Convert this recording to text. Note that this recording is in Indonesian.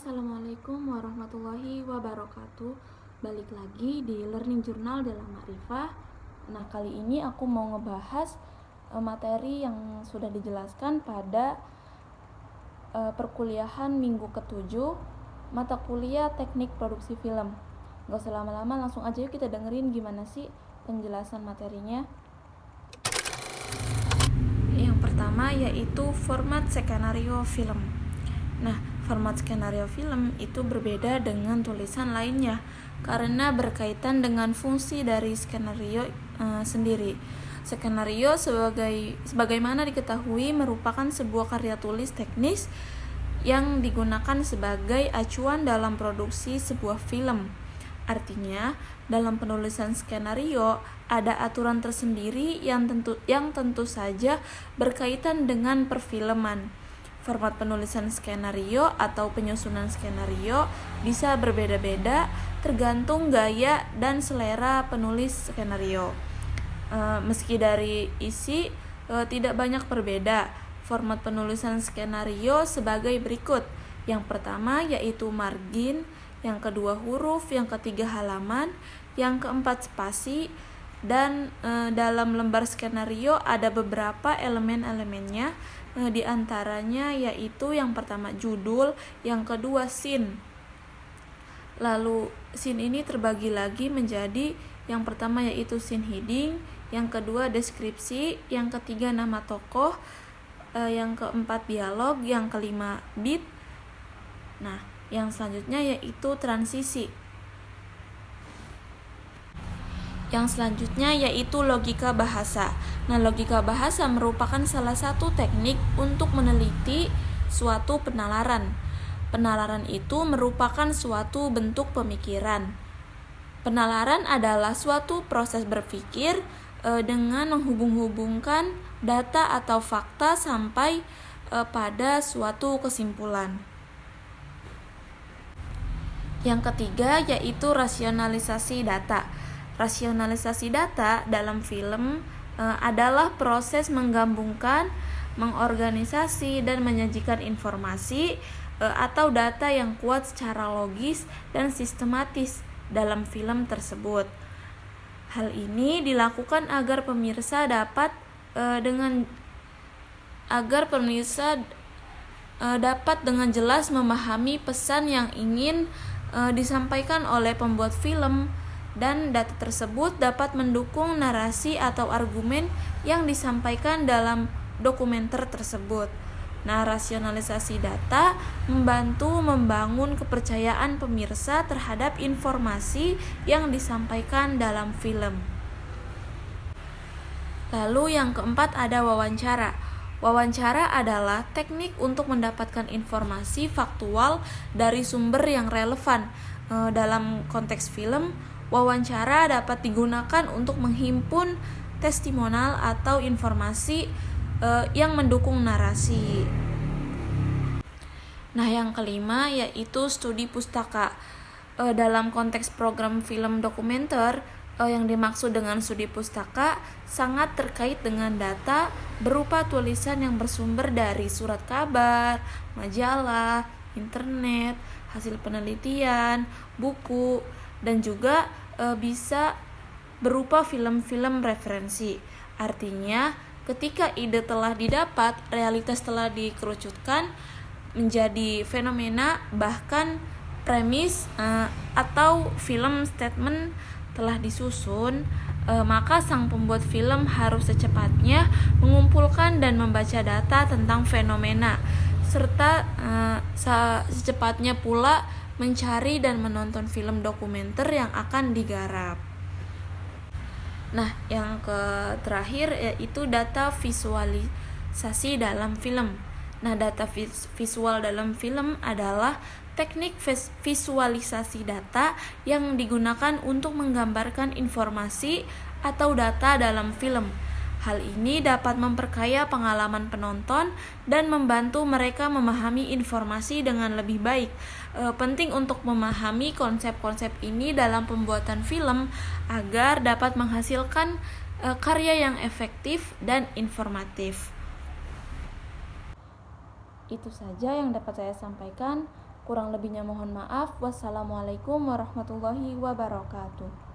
Assalamualaikum warahmatullahi wabarakatuh. Balik lagi di Learning Journal Della Ma'rifah. Nah, kali ini aku mau ngebahas materi yang sudah dijelaskan pada perkuliahan minggu ke-7 mata kuliah Teknik Produksi Film. Gak usah lama-lama, langsung aja yuk kita dengerin gimana sih penjelasan materinya. Yang pertama yaitu format skenario film. Nah, format skenario film itu berbeda dengan tulisan lainnya karena berkaitan dengan fungsi dari skenario sendiri. Skenario sebagaimana diketahui merupakan sebuah karya tulis teknis yang digunakan sebagai acuan dalam produksi sebuah film. Artinya, dalam penulisan skenario ada aturan tersendiri yang tentu saja berkaitan dengan perfilman. Format penulisan skenario atau penyusunan skenario bisa berbeda-beda tergantung gaya dan selera penulis skenario. Meski dari isi tidak banyak berbeda, format penulisan skenario sebagai berikut. Yang pertama yaitu margin, yang kedua huruf, yang ketiga halaman, yang keempat spasi, dan dalam lembar skenario ada beberapa elemen-elemennya. Di antaranya yaitu yang pertama judul, yang kedua scene. Lalu scene ini terbagi lagi menjadi yang pertama yaitu scene heading, yang kedua deskripsi, yang ketiga nama tokoh, yang keempat dialog, yang kelima beat. Nah, yang selanjutnya yaitu transisi. Yang selanjutnya yaitu logika bahasa. Nah, logika bahasa merupakan salah satu teknik untuk meneliti suatu penalaran. Penalaran itu merupakan suatu bentuk pemikiran. Penalaran adalah suatu proses berpikir dengan menghubung-hubungkan data atau fakta sampai pada suatu kesimpulan. Yang ketiga yaitu rasionalisasi data. Rasionalisasi data dalam film adalah proses menggabungkan, mengorganisasi, dan menyajikan informasi atau data yang kuat secara logis dan sistematis dalam film tersebut. Hal ini dilakukan agar pemirsa dapat dengan jelas memahami pesan yang ingin disampaikan oleh pembuat film, dan data tersebut dapat mendukung narasi atau argumen yang disampaikan dalam dokumenter tersebut. Nah, rasionalisasi data membantu membangun kepercayaan pemirsa terhadap informasi yang disampaikan dalam film. Lalu yang keempat ada wawancara. Wawancara adalah teknik untuk mendapatkan informasi faktual dari sumber yang relevan. Dalam konteks film, wawancara dapat digunakan untuk menghimpun testimonial atau informasi yang mendukung narasi. Nah, yang kelima yaitu studi pustaka. Dalam konteks program film dokumenter, yang dimaksud dengan studi pustaka sangat terkait dengan data berupa tulisan yang bersumber dari surat kabar, majalah, internet, hasil penelitian, buku, dan juga bisa berupa film-film referensi. Artinya, ketika ide telah didapat, realitas telah dikerucutkan menjadi fenomena, bahkan premis atau film statement telah disusun, maka sang pembuat film harus secepatnya mengumpulkan dan membaca data tentang fenomena, serta secepatnya pula mencari dan menonton film dokumenter yang akan digarap. Nah, yang terakhir yaitu data visualisasi dalam film. Nah, data visual dalam film adalah teknik visualisasi data yang digunakan untuk menggambarkan informasi atau data dalam film. Hal ini dapat memperkaya pengalaman penonton dan membantu mereka memahami informasi dengan lebih baik. Penting untuk memahami konsep-konsep ini dalam pembuatan film agar dapat menghasilkan karya yang efektif dan informatif. Itu saja yang dapat saya sampaikan. Kurang lebihnya mohon maaf. Wassalamualaikum warahmatullahi wabarakatuh.